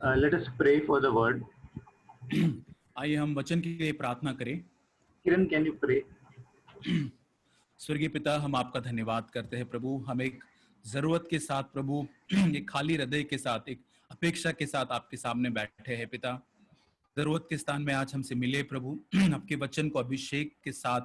Let us pray for the word. आइए हम वचन के लिए प्रार्थना करें। Kiran, can you pray? स्वर्गीय पिता, हम आपका धन्यवाद करते हैं प्रभु। हम एक जरूरत के साथ प्रभु, एक खाली हृदय के साथ, एक अपेक्षा के साथ आपके सामने बैठे हैं पिता। जरूरत के स्थान में आज हमसे मिले प्रभु। आपके वचन को अभिषेक के साथ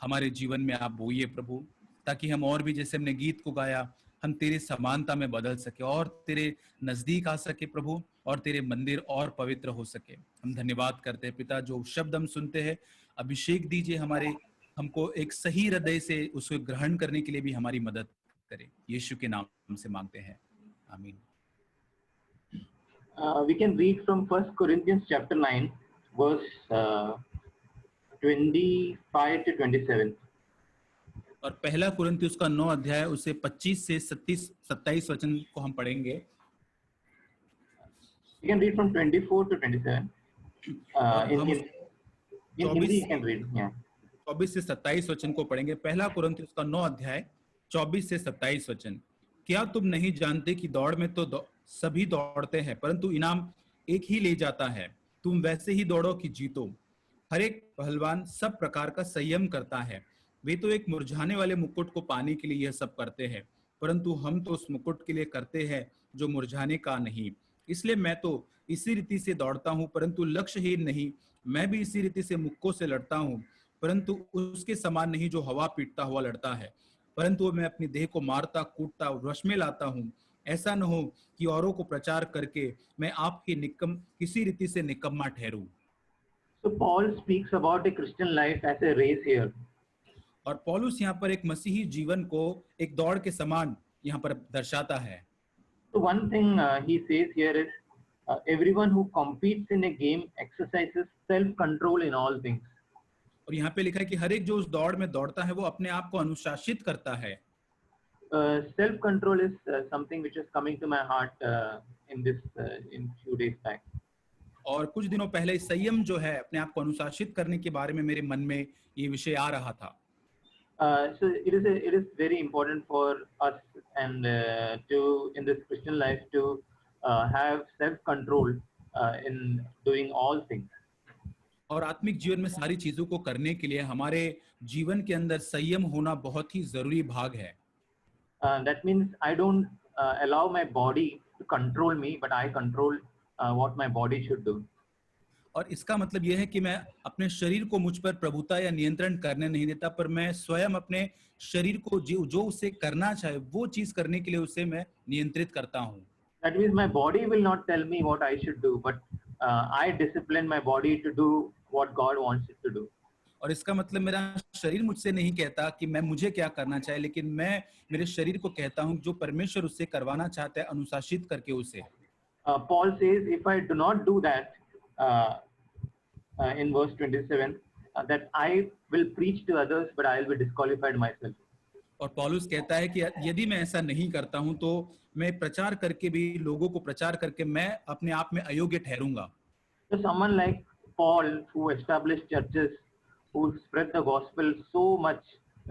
हमारे जीवन में आप बोइए प्रभु, ताकि हम और भी, जैसे हमने गीत को गाया, हम तेरी समानता में बदल सके और तेरे नजदीक आ सके प्रभु, और तेरे मंदिर और पवित्र हो सके। हम धन्यवाद करते हैं पिता, जो शब्द हम सुनते हैं अभिषेक दीजिए हमारे, हमको एक सही हृदय से उसको ग्रहण करने के लिए भी हमारी मदद करें। यीशु के नाम से मांगते हैं, आमीन। We can read from 1 Corinthians chapter 9, verse 25 to 27. और पहला कुरिन्थियों का 9 अध्याय उसे 25 से 27 वचन को हम पढ़ेंगे। You can read from 24 to 27. In Hindi you can read. Yeah. 24 से 27 वचन को पढ़ेंगे। पहला कुरिन्थियों का 9 अध्याय 24 से 27 वचन। क्या तुम नहीं जानते कि दौड़ में तो सभी दौड़ते हैं, परंतु इनाम एक ही ले जाता है। तुम वैसे ही दौड़ो कि जीतो। हर एक पहलवान सब प्रकार का संयम करता है। वे तो एक मुरझाने वाले मुकुट को पाने के लिए यह सब करते हैं, परंतु हम तो उस मुकुट के लिए करते हैं जो मुरझाने का नहीं। इसलिए मैं तो इसी रीति से दौड़ता हूँ, परंतु लक्ष्यहीन नहीं। मैं भी इसी रीति से मुक्कों से लड़ता हूँ, परंतु उसके समान नहीं जो हवा पीटता हुआ लड़ता है, परंतु मैं अपनी देह को मारता कूटता वश में लाता हूँ। ऐसा न हो कि औरों को प्रचार करके मैं आपकी किसी रीति से निकम्मा ठहरूं। So Paul speaks about a Christian life as a race here. और पौलुस यहाँ पर एक मसीही जीवन को एक दौड़ के समान यहाँ पर दर्शाता है। So one thing he says here is everyone who competes in a game exercises self-control in all things. और यहाँ पे लिखा है कि हर एक जो उस दौड़ में दौड़ता है वो अपने आप को अनुशासित करता है। Self-control is something which is coming to my heart in few days back. और कुछ दिनों पहले संयम जो है, अपने आप को अनुशासित करने के बारे में मेरे मन में ये विषय आ रहा था। So it is very important for us and to in this Christian life to have self-control in doing all things. और आत्मिक जीवन में सारी चीजों को करने के लिए हमारे जीवन के अंदर संयम होना बहुत ही जरूरी भाग है। That means I don't allow my body to control me, but I control what my body should do. और इसका मतलब यह है कि मैं अपने शरीर को मुझ पर प्रभुता या नियंत्रण करने नहीं देता, पर मैं स्वयं अपने शरीर को जो उसे करना चाहे वो चीज करने के लिए उसे मैं नियंत्रित करता हूँ। That means my body will not tell me what I should do, but I discipline my body to do what God wants it to do. और इसका मतलब मेरा शरीर मुझसे नहीं कहता कि मुझे क्या करना चाहिए, लेकिन मैं मेरे शरीर को कहता हूँ जो परमेश्वर उससे करवाना चाहता है, अनुशासित करके उसे। Paul says, if I do not do that, in verse 27, that I will preach to others, but I will be disqualified myself. और पौलुस कहता है कि यदि मैं ऐसा नहीं करता हूं तो मैं प्रचार करके भी, लोगों को प्रचार करके मैं अपने आप में अयोग्य ठहरूंगा। So someone like Paul, who established churches, who spread the gospel so much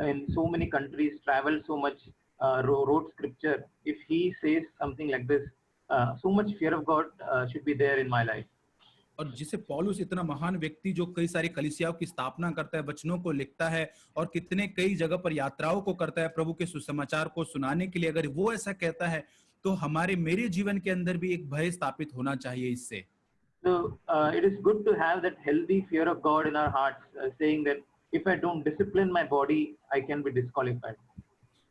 in so many countries, traveled so much, wrote scripture, if he says something like this, so much fear of God should be there in my life. और जिसे पौलुस, इतना महान व्यक्ति जो कई सारी कलीसियाओं की स्थापना करता है, वचनों को लिखता है और कितने कई जगह पर यात्राओं को करता है प्रभु के सुसमाचार को सुनाने के लिए, अगर वो ऐसा कहता है तो मेरे जीवन के अंदर भी एक भय स्थापित होना चाहिए इससे। So it is good to have that healthy fear of God in our hearts, saying that if I don't discipline my body, I can be disqualified.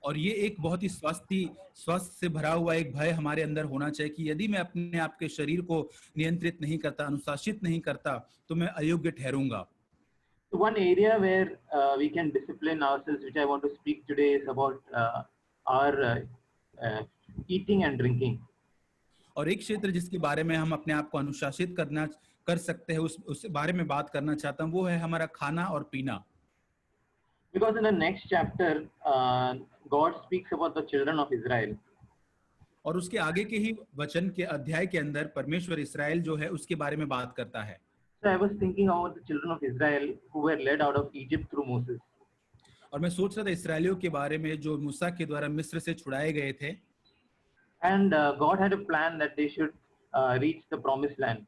और ये एक बहुत ही स्वास्थ्य से भरा हुआ एक भय हमारे अंदर होना चाहिए कि यदि मैं अपने आप के शरीर को नियंत्रित नहीं करता, अनुशासित नहीं करता, तो मैं अयोग्य ठहरूंगा। So one area where we can discipline ourselves, which I want to speak today, is about our eating and drinking. और एक क्षेत्र जिसके बारे में हम अपने आप को अनुशासित कर सकते हैं, उस बारे में बात करना चाहता हूँ, वो है हमारा खाना और पीना। Because in the next chapter, God speaks about the children of Israel. और उसके आगे के ही वचन के अध्याय के अंदर परमेश्वर इस्राएल जो है उसके बारे में बात करता है। So I was thinking about the children of Israel who were led out of Egypt through Moses. और मैं सोच रहा था इस्राएलियों के बारे में जो मूसा के द्वारा मिस्र से छुड़ाए गए थे। And God had a plan that they should reach the promised land.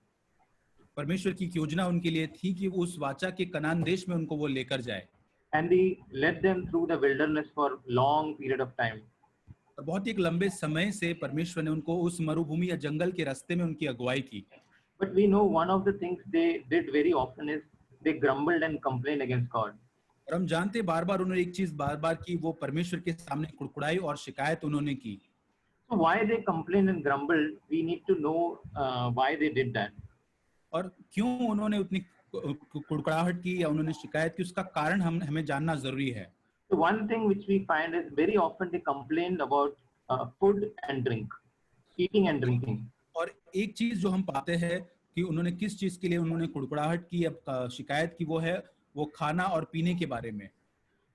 परमेश्वर की एक योजना उनके लिए थी कि उस वाचा के कनान देश में उनको वो लेकर जाए, And he led them through the wilderness for long period of time. और बहुत ही एक लंबे समय से परमेश्वर ने उनको उस मरुभूमि या जंगल के रास्ते में उनकी अगुवाई की। But we know one of the things they did very often is they grumbled and complained against God. और हम जानते बार बार उन्होंने एक चीज बार बार की, वो परमेश्वर के सामने कुड़कुड़ाई और शिकायत उन्होंने की। So why they complained and grumbled, we need to know why they did that. और क्यों उन्होंने उतनी कुड़कुड़ाहट की या उन्होंने शिकायत की, उसका कारण हमें जानना जरूरी है। So one thing which we find is very often they complained about food and drink, eating and drinking. और एक चीज जो हम पाते हैं कि उन्होंने किस चीज के लिए उन्होंने कुड़कुड़ाहट की या शिकायत की, वो है वो खाना और पीने के बारे में।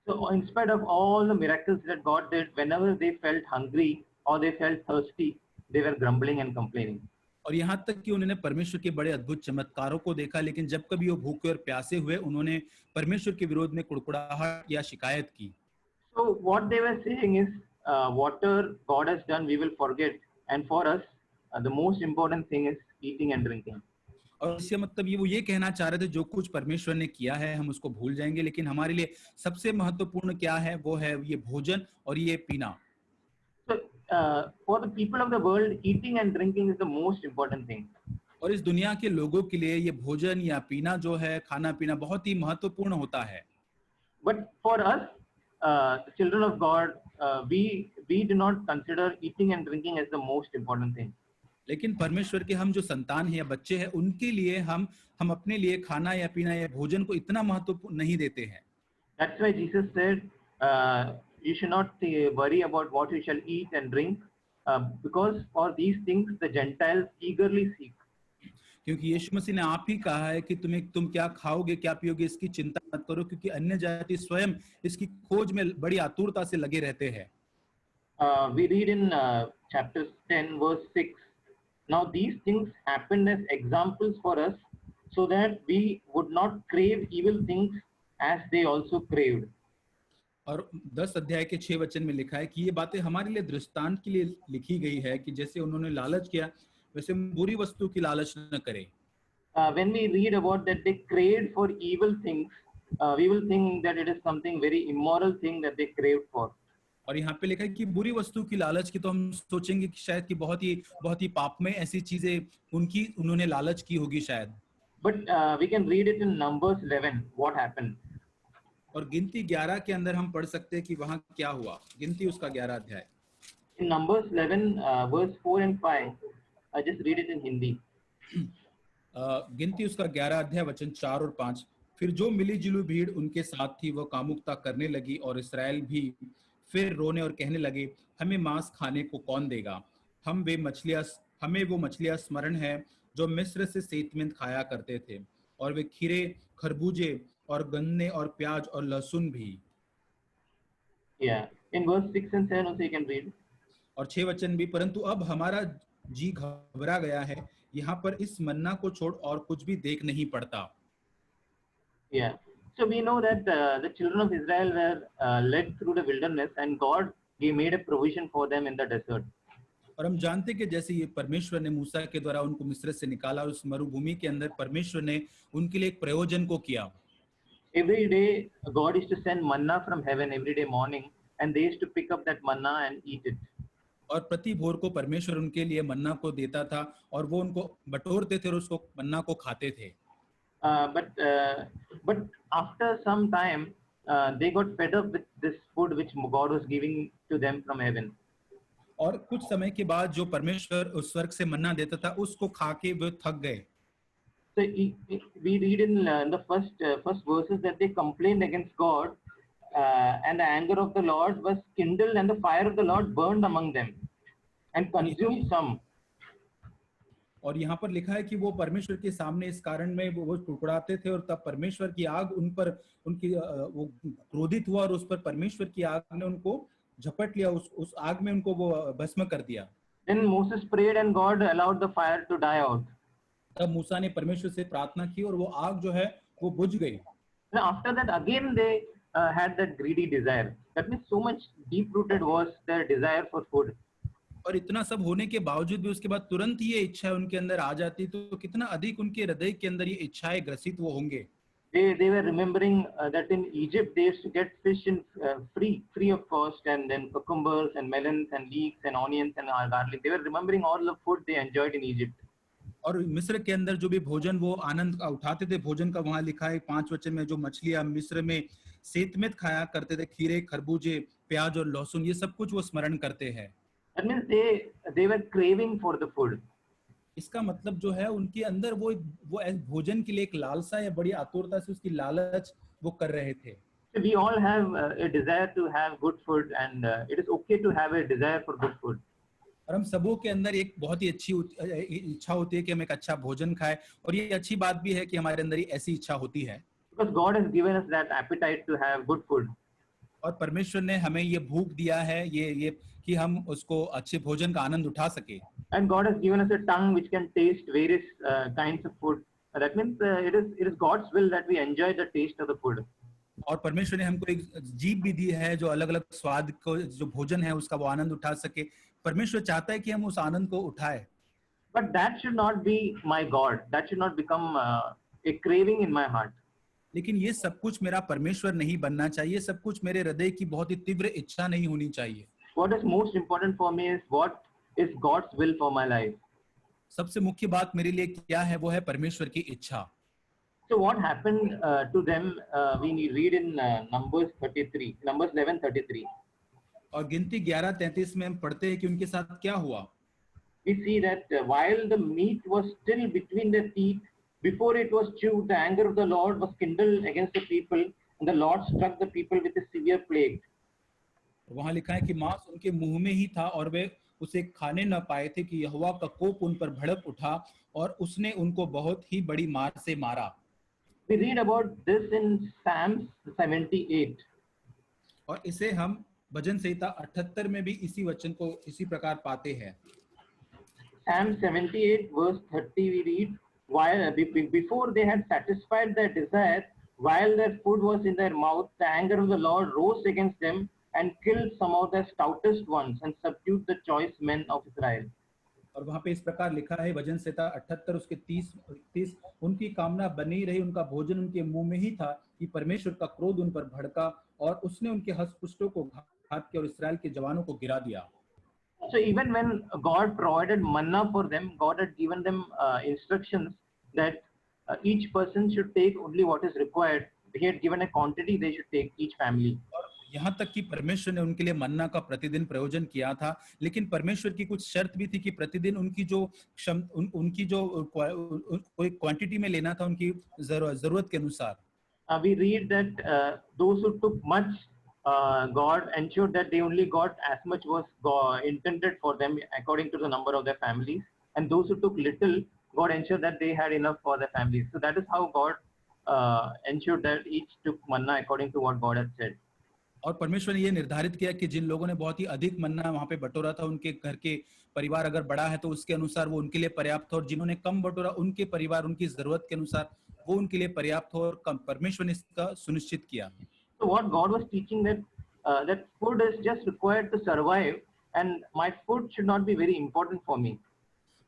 So in spite of all the miracles that God did, whenever they felt hungry or they felt thirsty, they were grumbling and complaining. और यहाँ तक कि उन्होंने परमेश्वर के बड़े अद्भुत चमत्कारों को देखा, लेकिन जब कभी वो भूखे और प्यासे हुए, उन्होंने परमेश्वर के विरोध में कुड़कुड़ाहट या शिकायत की। So what they were saying is, whatever God has done, we will forget. And for us, the most important thing is eating and drinking. और इससे मतलब वो ये कहना चाह रहे थे, जो कुछ परमेश्वर ने किया है हम उसको भूल जाएंगे, लेकिन हमारे लिए सबसे महत्वपूर्ण क्या है, वो है ये भोजन और ये पीना। So for the people of the world, eating and drinking is the most important thing. और इस दुनिया के लोगों के लिए ये भोजन या पीना जो है, खाना पीना बहुत ही महत्वपूर्ण होता है। But for us, the children of God, we do not consider eating and drinking as the most important thing. लेकिन परमेश्वर के हम जो संतान है या बच्चे हैं, उनके लिए हम अपने लिए खाना या पीना या भोजन को इतना महत्व नहीं देते हैं। That's why Jesus said, you should not worry about what you shall eat and drink, because for these things the Gentiles eagerly seek. क्योंकि यीशु मसीह ने आप ही कहा है कि तुम क्या खाओगे क्या पियोगे इसकी चिंता मत करो, क्योंकि अन्य जाति स्वयं इसकी खोज में बड़ी आतुरता से लगे रहते हैं। We read in chapter 10 verse 6, now these things happened as examples for us, so that we would not crave evil things as they also craved. और 10 अध्याय के 6 वचन में लिखा है कि ये बातें हमारे लिए दृष्टांत के लिए लिखी गई है, कि जैसे उन्होंने लालच किया वैसे बुरी वस्तु की लालच न करें। When we read about that they craved for evil things, we will think that it is something very immoral thing that they craved for. और यहाँ पे लिखा है कि बुरी वस्तु की लालच की, तो हम सोचेंगे कि शायद कि बहुत ही पाप में ऐसी चीजें उन्होंने लालच की होगी शायद। But we can read it in Numbers 11 what happened. और गिनती 11 के अंदर हम पढ़ सकते हैं कि वहां क्या हुआ। गिनती उसका 11 अध्याय। In Numbers 11 verse 4 and 5, I just read it in Hindi. गिनती उसका 11 अध्याय वचन 4 और 5। फिर जो मिली जुली भीड़ उनके साथ थी वह कामुकता करने लगी, और इसराइल भी फिर रोने और कहने लगे, हमें मांस खाने को कौन देगा? हमें वो मछलियां स्मरण है जो मिस्र से सेतमेंत खाया करते थे, और वे खीरे खरबूजे और गन्ने और प्याज और लहसुन भी। Yeah. In verse 6 and 7 also you can read. और 6 वचन भी, परंतु अब हमारा जी घबरा गया है, यहाँ पर इस मन्ना को छोड़ और कुछ भी देख नहीं पड़ता। Yeah. So we know that the children of Israel were led through the wilderness, and God He made a provision for them in the desert. और हम जानते कि जैसे ये परमेश्वर ने मूसा के द्वारा उनको मिस्र से निकाला, उस मरुभूमि के अंदर परमेश्वर ने उनके लिए एक प्रयोजन को किया। Every day God used to send manna from heaven every day morning, and they used to pick up that manna and eat it. और प्रति भोर को परमेश्वर उनके लिए मन्ना को देता था, और वो उनको बटोरते थे और उसको मन्ना को खाते थे। But after some time, they got fed up with this food which God was giving to them from heaven. और कुछ समय के बाद जो परमेश्वर उस स्वर्ग से मन्ना देता था, उसको खा के वो थक गए। So we read in the first verses that they complained against God, and the anger of the Lord was kindled, and the fire of the Lord burned among them and consumed some. और यहाँ पर लिखा है कि वो परमेश्वर के सामने इस कारण में वो कुड़कुड़ाते थे, और तब परमेश्वर की आग उन पर वो क्रोधित हुआ, और उस पर परमेश्वर की आग ने उनको झपट लिया, उस आग में उनको वो भस्म कर दिया। Then Moses prayed and God allowed the fire to die out. तब मूसा ने परमेश्वर से प्रार्थना की और वो आग जो है वो बुझ गई। After that again they had that greedy desire. That means so much deep rooted was their desire for food. और इतना सब होने के बावजूद भी उसके बाद तुरंत ही ये इच्छा उनके अंदर आ जाती, तो कितना अधिक उनके हृदय के अंदर ये इच्छाएं ग्रसित वो होंगे। They were remembering that in Egypt they used to get fish in free of cost, and then cucumbers and melons and leeks and onions and garlic. They were remembering all the food they enjoyed in Egypt. और मिस्र के अंदर जो भी भोजन वो आनंद का उठाते थे, भोजन का वहां लिखा है 5 वचन में, जो मछलियां मिस्र में सेतमेत खाया करते थे, खीरे, खरबूजे, प्याज और लहसुन, ये सब कुछ वो स्मरण करते हैं। That means they were craving for the food. इसका मतलब जो है उनके अंदर वो भोजन के लिए एक लालसा या बड़ी आतुरता से उसकी लालच वो कर रहे थे। So we all have a desire to have good food, and it is okay to have a desire for good food. और हम सबों के अंदर एक बहुत ही अच्छी इच्छा होती है कि हम एक अच्छा भोजन खाएं, और ये अच्छी बात भी है कि हमारे अंदर ऐसी इच्छा होती है। Because God has given us that appetite to have good food. और परमेश्वर ने हमें ये भूख दिया है, ये कि हम उसको अच्छे भोजन का आनंद उठा सके। And God has given us a tongue which can taste various kinds of food. That means it is God's will that we enjoy the taste of the food. और परमेश्वर ने हमको एक जीभ भी दी है जो अलग अलग स्वाद को, जो भोजन है उसका वो आनंद उठा सके। परमेश्वर चाहता है कि हम उस आनंद को उठाएं। But that should not be my God. That should not become a craving in my heart. लेकिन ये सब कुछ मेरा परमेश्वर नहीं बनना चाहिए, सब कुछ मेरे हृदय की बहुत ही तीव्र इच्छा नहीं होनी चाहिए। What is most important for me is what is God's will for my life. सबसे मुख्य बात मेरे लिए क्या है, वो है परमेश्वर की इच्छा। So what happened to them? We read in Numbers 11:33. और गिनती 11:33 में हम पढ़ते हैं कि उनके साथ क्या हुआ। We see that while the meat was still between their teeth, before it was chewed, the anger of the Lord was kindled against the people, and the Lord struck the people with a severe plague. वहां लिखा है कि मांस उनके मुंह में ही था और वे उसे खाने न पाए थे कि यहोवा का कोप उन पर भड़क उठा और उसने उनको बहुत ही बड़ी मार से मारा। We read about this in Psalms 78. और इसे हम भजन संहिता 78 में भी इसी वचन को इसी प्रकार पाते हैं। Psalm 78 verse 30 we read, while before they had satisfied their desire, while their food was in their mouth, the anger of the Lord rose against them and killed some of their stoutest ones and subdued the choice men of Israel. और वहां पे इस प्रकार लिखा है भजन संहिता 78 उसके 30, उनकी कामना बनी रही, उनका भोजन उनके मुंह में ही था कि परमेश्वर का क्रोध उन पर भड़का और उसने उनके हष्टपुष्टों को घात किया और इस्राएल के जवानों को गिरा दिया। So even when God provided manna for them, God had given them instructions that each person should take only what is required. He had given a quantity they should take, each family. यहाँ तक कि परमेश्वर ने उनके लिए मन्ना का प्रतिदिन प्रयोजन किया था, लेकिन परमेश्वर की कुछ शर्त भी थी कि प्रतिदिन उनकी जो उनकी जो कोई क्वांटिटी में लेना था, उनकी जरूरत के अनुसार। We read that those who took much, God ensured that they only got as much was intended for them according to the number of their families, and those who took little, God ensured that they had enough for their families. So that is how God ensured that each took manna according to what God had said. और परमेश्वर ने ये निर्धारित किया कि जिन लोगों ने बहुत ही अधिक मन्ना वहां पे बटोरा था, उनके घर के परिवार अगर बड़ा है तो उसके अनुसार वो उनके लिए पर्याप्त हो, और जिन्होंने कम बटोरा उनके परिवार उनकी जरूरत के अनुसार वो उनके लिए पर्याप्त हो, और कम परमेश्वर ने इसका सुनिश्चित किया। So what God was teaching that food is just required to survive, and my food should not be very important for me.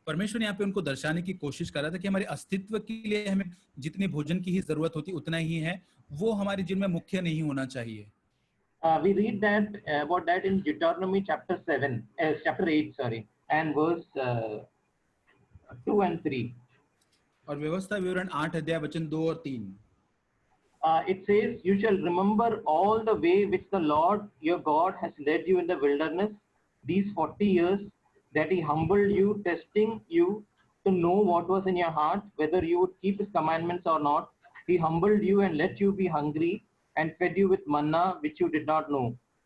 परमेश्वर ने यहाँ पे उनको दर्शाने की कोशिश कर रहा था कि हमारे अस्तित्व के लिए हमें जितने भोजन की ही जरूरत होती उतना ही है, वो हमारे जीवन में मुख्य नहीं होना चाहिए। We read that about that in Deuteronomy chapter 8, and verse 2 and 3. और व्यवस्था विवरण 8 अध्याय वचन 2 और 3। It says, "You shall remember all the way which the Lord your God has led you in the wilderness these 40 years, that He humbled you, testing you to know what was in your heart, whether you would keep His commandments or not. He humbled you and let you be hungry, and fed you with manna which you did not know,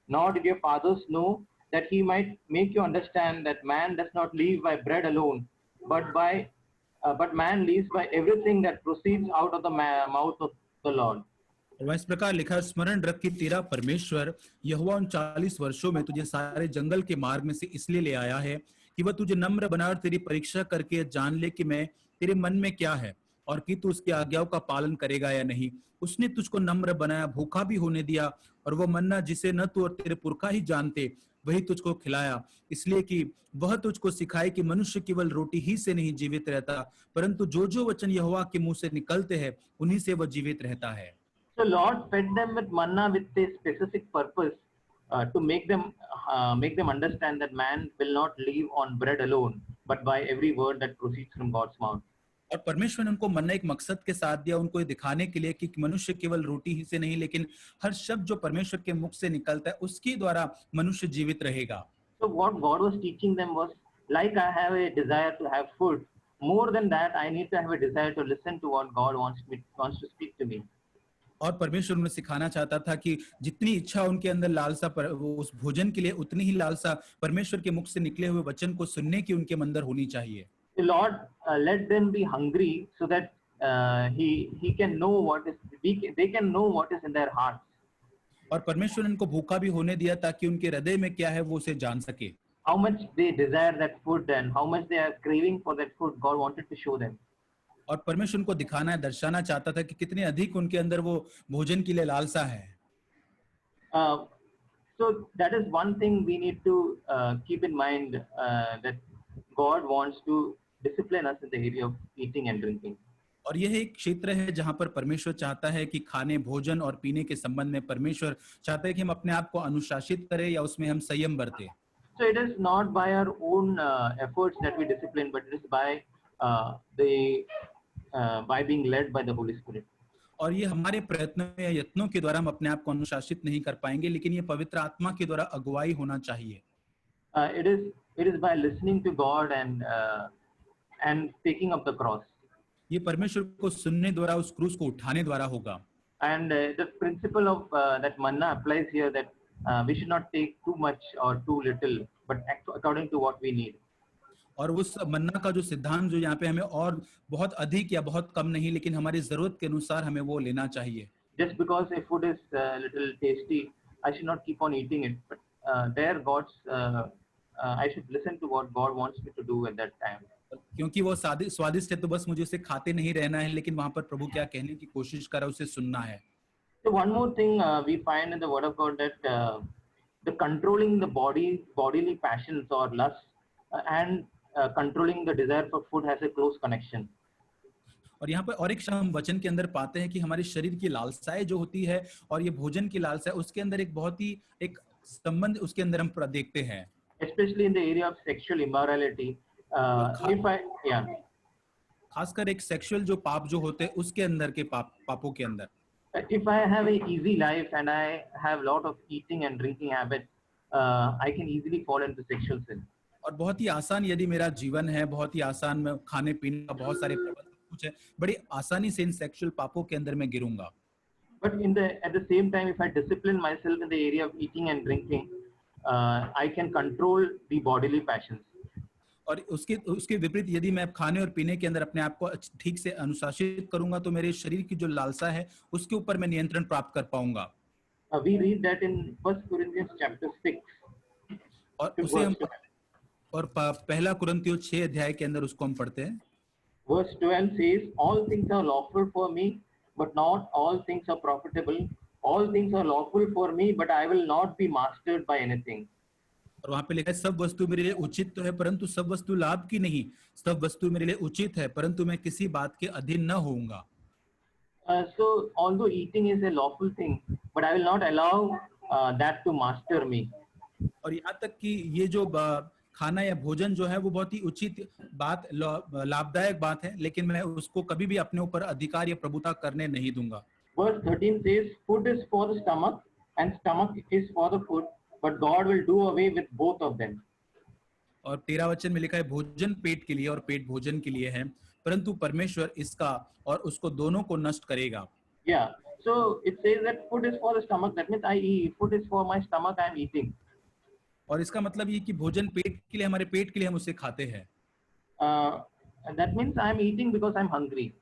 nor did your fathers know, that He might make you understand that man does not live by bread alone, but man lives by everything that proceeds out of the mouth of the Lord." और वह इस प्रकार लिखा, स्मरण रख कि तेरा परमेश्वर यहोवा उन 40 वर्षों में तुझे सारे जंगल के मार्ग में से इसलिए ले आया है कि वह तुझे नम्र बना और तेरी परीक्षा करके जान ले कि मैं तेरे मन में क्या है और कि तू उसकी आज्ञाओं का पालन करेगा या नहीं। उसने तुझको नम्र बनाया, भूखा भी होने दिया, और वो मन्ना जिसे न तू और तेरे पुरखा ही जानते, वही तुझको खिलाया, इसलिए कि वह तुझको सिखाए कि मनुष्य केवल रोटी ही से नहीं जीवित रहता, परंतु जो जो वचन यहोवा के मुंह से निकलते हैं उन्हीं से वह जीवित रहता है। So Lord fed them with manna with a specific purpose, to make them understand that man will not live on bread alone, but by every word that proceeds from God's mouth. और परमेश्वर ने उनको मन्ना एक मकसद के साथ दिया, उनको ये दिखाने के लिए कि मनुष्य केवल रोटी ही से नहीं, लेकिन हर शब्द जो परमेश्वर के मुख से निकलता है उसके द्वारा मनुष्य जीवित रहेगा। So what God was teaching them was, like I have a desire to have food, more than that I need to have a desire to listen to what God wants to speak to me. और परमेश्वर उन्हें सिखाना चाहता था कि जितनी इच्छा उनके अंदर लालसा पर वो उस भोजन के लिए, उतनी ही लालसा परमेश्वर के मुख से निकले हुए वचन को सुनने की उनके अंदर होनी चाहिए। The Lord let them be hungry so that he can know what is they can know what is in their hearts. और परमेश्वर ने उनको भूखा भी होने दिया ताकि उनके हृदय में क्या है वो उसे जान सके। How much they desire that food and how much they are craving for that food, God wanted to show them. और परमेश्वर उनको दिखाना दर्शाना चाहता था कि कितने अधिक उनके अंदर वो भोजन के लिए लालसा है। Uh, so that is one thing we need to keep in mind, that God wants to discipline us in the area of eating and drinking. और यह एक क्षेत्र है जहां पर परमेश्वर चाहता है कि खाने, भोजन और पीने के संबंध में परमेश्वर चाहता है कि हम अपने आप को अनुशासित करें या उसमें हम संयम बरतें। So it is not by our own efforts that we discipline, but it is by being led by the Holy Spirit. और ये हमारे प्रयत्नों या यत्नों के द्वारा हम अपने आप को अनुशासित नहीं कर पाएंगे, लेकिन ये पवित्र आत्मा के द्वारा अगुवाई होना चाहिए। It is by listening to God and taking up the cross. ये परमेश्वर को सुनने द्वारा, उस क्रूस को उठाने द्वारा होगा। And the principle of that manna applies here, that we should not take too much or too little, but act according to what we need. और उस मन्ना का जो सिद्धांत जो यहाँ पे हमें और बहुत अधिक या बहुत कम नहीं, लेकिन हमारी जरूरत के अनुसार हमें वो लेना चाहिए। Just because a food is a little tasty, I should not keep on eating it, but I should listen to what God wants me to do at that time. क्योंकि वो स्वादिष्ट है तो बस मुझे उसे खाते नहीं रहना है, लेकिन वहां पर प्रभु क्या कहने की कोशिश कर रहा है उसे सुनना है। So one more thing we find in the Word of God, that the controlling the bodily passions or lusts, and controlling the desire for food has a close connection. और यहाँ पर और एक हम वचन के अंदर पाते हैं कि हमारे शरीर की लालसाएं जो होती है और ये भोजन की लालसा है, उसके अंदर एक बहुत ही एक संबंध उसके अंदर हम देखते हैं। Especially in the area of sexual immorality, खासकर एक सेक्सुअल जो पाप जो होते हैं उसके अंदर के पापों के अंदर, if I have a easy life and I have lot of eating and drinking habits, I can easily fall into sexual sin. और बहुत ही आसान यदि मेरा जीवन है, बहुत ही आसान में खाने पीने का बहुत सारे प्रबंध कुछ है, बड़ी आसानी से इन सेक्सुअल पापों के अंदर मैं गिरूंगा। But at the same time, if I discipline myself in the area of eating and drinking, I can control the bodily passions. और उसके विपरीत यदि मैं खाने और पीने के अंदर अपने आप को ठीक से अनुशासित करूंगा तो मेरे शरीर की जो लालसा है उसके ऊपर मैं नियंत्रण प्राप्त कर पाऊंगा। We read that in 1 Corinthians chapter 6. और उसे हम और पहला कुरिन्थियों 6 अध्याय के अंदर उसको हम पढ़ते हैं। Verse 12 says, all things are lawful for me, but not all things are profitable. All things are lawful for me, but I will not be mastered by anything. और वहां पे लिखा है, सब वस्तु मेरे लिए उचित तो है परंतु सब वस्तु लाभ की नहीं, सब वस्तु मेरे लिए उचित है परंतु मैं किसी बात के अधीन न होऊंगा। So although eating is a lawful thing, but I will not allow that to master me. और यहाँ तक कि ये जो खाना या भोजन जो है वो बहुत ही उचित बात, लाभदायक बात है, लेकिन मैं उसको कभी भी अपने ऊपर अधिकार या प्रभुता करने नहीं दूंगा। Verse 13 says, food is for the stomach and stomach is for the food, but God will do away with both of them. और 13 वचन में लिखा है, भोजन पेट के लिए और पेट भोजन के लिए है, परंतु परमेश्वर इसका और उसको दोनों को नष्ट करेगा। Yeah, so it says that food is for the stomach. That means I eat. Food is for my stomach. I am eating. और इसका मतलब ये कि भोजन पेट के लिए, हमारे पेट के लिए हम उसे खाते हैं। That means I am eating because I am hungry.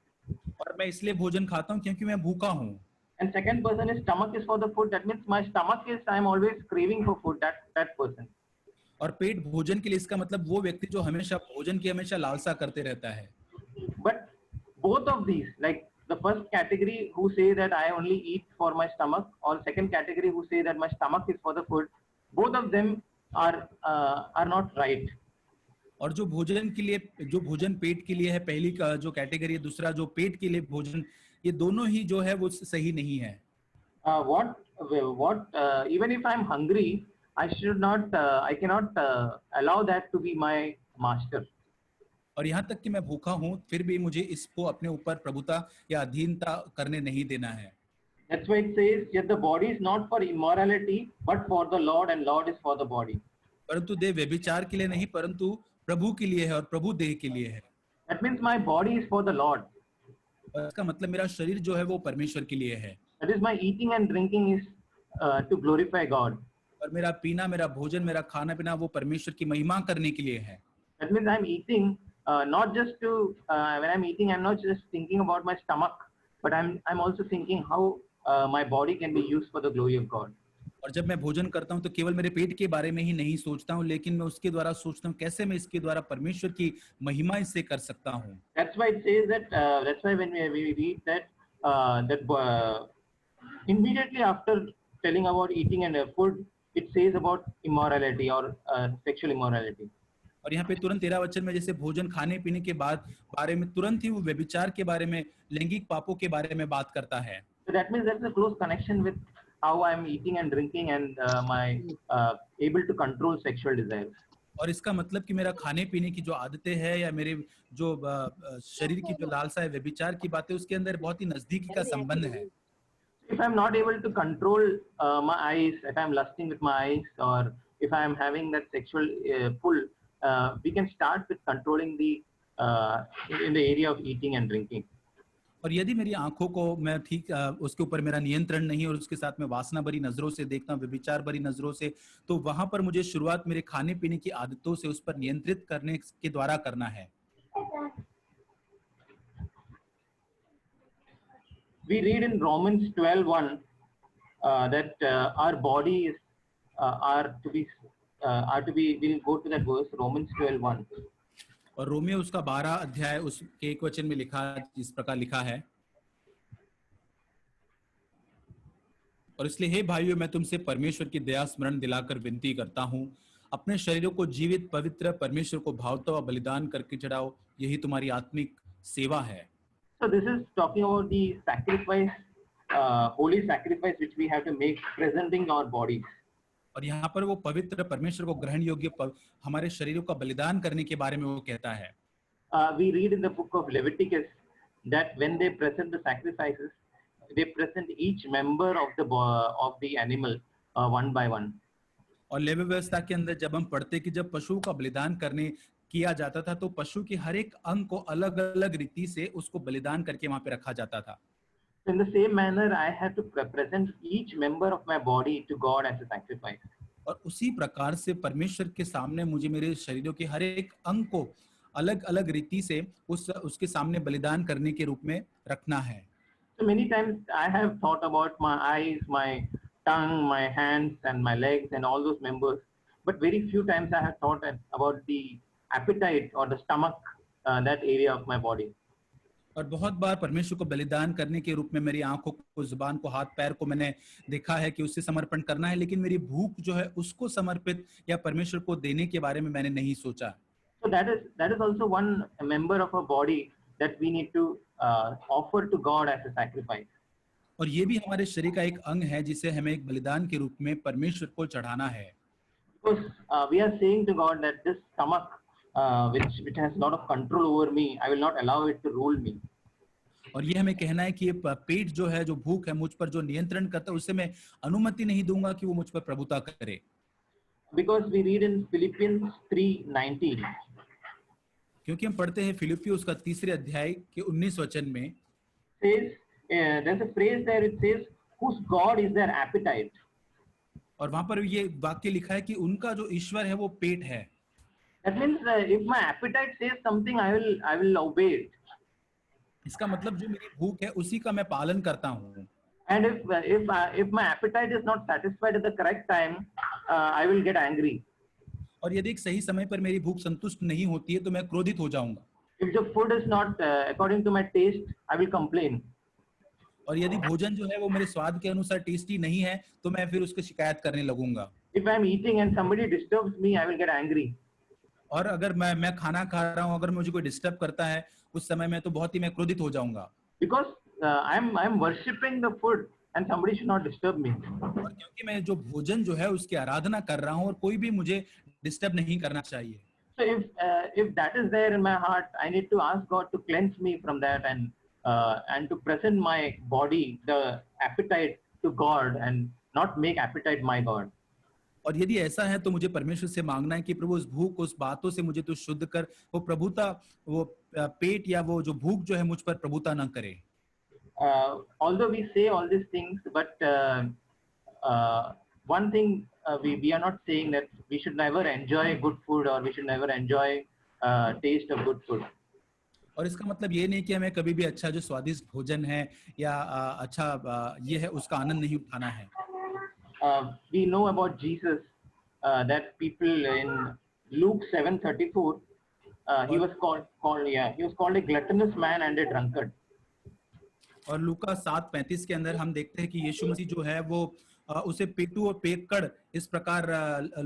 और मैं इसलिए भोजन खाता हूँ क्योंकि मैं भूखा हूँ। And second person is stomach is for the food. That means my stomach is, I am always craving for food. That person. और पेट भोजन के लिए, इसका मतलब वो व्यक्ति जो हमेशा भोजन की हमेशा लालसा करते रहता है। But both of these, like the first category who say that I only eat for my stomach, or second category who say that my stomach is for the food, both of them are not right. और जो भोजन के लिए, जो भोजन पेट के लिए है, पहली का जो कैटेगरी है, दूसरा जो पेट के लिए भोजन, ये दोनों ही जो है वो सही नहीं है। Even if I'm hungry, I cannot allow that to be my master. और यहाँ तक कि मैं भूखा हूँ फिर भी मुझे इसको अपने ऊपर प्रभुता या अधीनता करने नहीं देना है। That's why it says, yet the body is not for immorality, but for the Lord, and Lord is for the body. परंतु देह व्यभिचार के लिए नहीं, परंतु प्रभु के लिए है और प्रभु देह के लिए है। That means my body is for the Lord. और इसका मतलब मेरा शरीर जो है वो परमेश्वर के लिए है। That is, my eating and drinking is to glorify God. और मेरा पीना, मेरा भोजन, मेरा खाना पीना वो परमेश्वर की महिमा करने के लिए है। That means I'm eating not just to when I'm eating, I'm not just thinking about my stomach, but I'm also thinking how my body can be used for the glory of God. और जब मैं भोजन करता हूँ तो केवल मेरे पेट के बारे में ही नहीं सोचता हूँ, लेकिन मैं उसके द्वारा सोचता हूँ कैसे मैं इसके द्वारा परमेश्वर की महिमा इससे कर सकता हूँ। That's why it says that. That's why when we read that immediately after telling about eating and food, it says about immorality or sexual immorality. और यहाँ पे तुरंत 13 वचन में जैसे भोजन खाने पीने के बाद बारे में तुरंत ही वो व्यभिचार के बारे में, लैंगिक पापों के बारे में बात करता है। So that means there's a close connection with how I'm eating and drinking and my able to control sexual desires. और इसका मतलब कि मेरा खाने पीने की जो आदतें हैं या मेरे जो शरीर की जो लालसा है, व्यभिचार की बातें, उसके अंदर बहुत ही नजदीकी का संबंध है। If I'm not able to control my eyes, if I'm lusting with my eyes, or if I'm having that sexual pull, we can start with controlling in the area of eating and drinking. और यदि मेरी आंखों को मैं ठीक उसके ऊपर मेरा नियंत्रण नहीं और उसके साथ में वासना भरी नजरों से देखता हूँ, व्यभिचार भरी नजरों से, तो वहां पर मुझे शुरुआत मेरे खाने पीने की आदतों से उस पर नियंत्रित करने के द्वारा करना है। We read in Romans 12:1 that our bodies are to be. We'll go to that verse, Romans 12:1. और रोमियो उसका 12 अध्याय उसके 1 वचन में लिखा, इस प्रकार लिखा है, और इसलिए हे भाइयों, मैं तुमसे परमेश्वर की दया स्मरण दिलाकर विनती करता हूँ, अपने शरीरों को जीवित पवित्र परमेश्वर को भावता हुआ बलिदान करके चढ़ाओ, यही तुम्हारी आत्मिक सेवा है। So this is talking about the sacrifice, holy sacrifice which we have to make, presenting our bodies. और यहाँ पर वो पवित्र परमेश्वर को ग्रहण योग्य हमारे शरीरों का बलिदान करने के बारे में वो कहता है। We read in the book of Leviticus that when they present the sacrifices, they present each member of the animal one by one. और लेवी व्यवस्था के अंदर जब हम पढ़ते कि जब पशुओं का बलिदान करने किया जाता था तो पशु के हर एक अंग को अलग अलग रीति से उसको बलिदान करके वहां पे रखा जाता था। In the same manner, I have to present each member of my body to God as a sacrifice. और उसी प्रकार से परमेश्वर के सामने मुझे मेरे शरीरों के हर एक अंग को अलग अलग रीति से उसके सामने बलिदान करने के रूप में रखना है। So many times I have thought about my eyes, my tongue, my hands and my legs and all those members, but very few times I have thought about the appetite or the stomach, that area of my body. और बहुत बार परमेश्वर को बलिदान करने के रूप में मेरी आंखों को, जुबान को, हाथ पैर को मैंने देखा है कि उससे समर्पण करना है, लेकिन मेरी भूख जो है उसको समर्पित या परमेश्वर को देने के बारे में मैंने नहीं सोचा। So that is also one member of our body that we need to offer to God as a sacrifice. और ये भी हमारे शरीर का एक अंग है जिसे हमें एक बलिदान के रूप में परमेश्वर को चढ़ाना है। Because we are saying to God that this stomach, which has a lot of control over me, I will not allow it to rule me. और ये हमें कहना है कि ये पेट जो है, जो भूख है, मुझ पर जो नियंत्रण करता है, उससे मैं अनुमति नहीं दूंगा कि वो मुझ पर प्रभुता करे। Because we read in Philippians 3:19. क्योंकि हम पढ़ते हैं फिलिपियों उसका 3 अध्याय के 19 वचन में, Says there's a phrase there. It says, "Whose God is their appetite." और वहां पर ये वाक्य लिखा है कि उनका जो ईश्वर है वो पेट है। That means if my appetite says something, I will obey it. इसका मतलब जो मेरी भूख है उसी का मैं पालन करता हूँ। And if my appetite is not satisfied at the correct time, I will get angry. और यदि एक सही समय पर मेरी भूख संतुष्ट नहीं होती है तो मैं क्रोधित हो जाऊंगा। If the food is not according to my taste, I will complain. और यदि भोजन जो है वो मेरे स्वाद के अनुसार टेस्टी नहीं है तो मैं फिर उसकी शिकायत करने लगूंगा। If I'm eating and somebody disturbs me, I will get angry. और अगर मैं खाना खा रहा हूँ, अगर मुझे कोई डिस्टर्ब करता है उस समय में, तो बहुत ही मैं क्रोधित हो जाऊंगा। Because I'm worshipping the food and somebody should not disturb me. और क्योंकि मैं जो भोजन जो है उसकी आराधना कर रहा हूँ और कोई भी मुझे डिस्टर्ब नहीं करना चाहिए। So if that is there in my heart, I need to ask God to cleanse me from that and to present my body, the appetite to God and not make appetite my God. और यदि ऐसा है तो मुझे परमेश्वर से मांगना है कि प्रभु उस भूख, उस बातों से मुझे तो शुद्ध कर, वो प्रभुता, वो पेट या वो जो भूख जो है मुझ पर प्रभुता न करे। Although we say all these things, but one thing we are not saying that we should never enjoy good food or we should never enjoy taste of good food. और इसका मतलब ये नहीं कि हमें कभी भी अच्छा जो स्वादिष्ट भोजन है या अच्छा ये है उसका आनंद नहीं उठाना है। We know about Jesus that people in Luke 7:34, he was called a gluttonous man and a drunkard. और लूका 7:35 के अंदर हम देखते हैं कि यीशु मसीह जो है वो उसे पेटू और पेटकड़ इस प्रकार